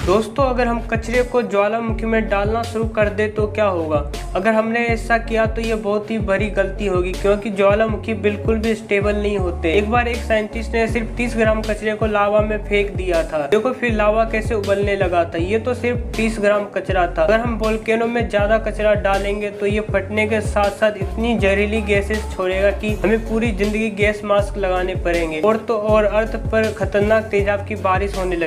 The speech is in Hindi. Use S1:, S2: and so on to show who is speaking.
S1: दोस्तों, अगर हम कचरे को ज्वालामुखी में डालना शुरू कर दे तो क्या होगा? अगर हमने ऐसा किया तो ये बहुत ही बड़ी गलती होगी, क्योंकि ज्वालामुखी बिल्कुल भी स्टेबल नहीं होते। एक बार एक साइंटिस्ट ने सिर्फ 30 ग्राम कचरे को लावा में फेंक दिया था। देखो फिर लावा कैसे उबलने लगा था। ये तो सिर्फ 30 ग्राम कचरा था। अगर हम वोल्केनो में ज्यादा कचरा डालेंगे तो ये फटने के साथ साथ इतनी जहरीली गैसेस छोड़ेगा कि हमें पूरी जिंदगी गैस मास्क लगाने पड़ेंगे। और तो और अर्थ पर खतरनाक तेजाब की बारिश होने लगी।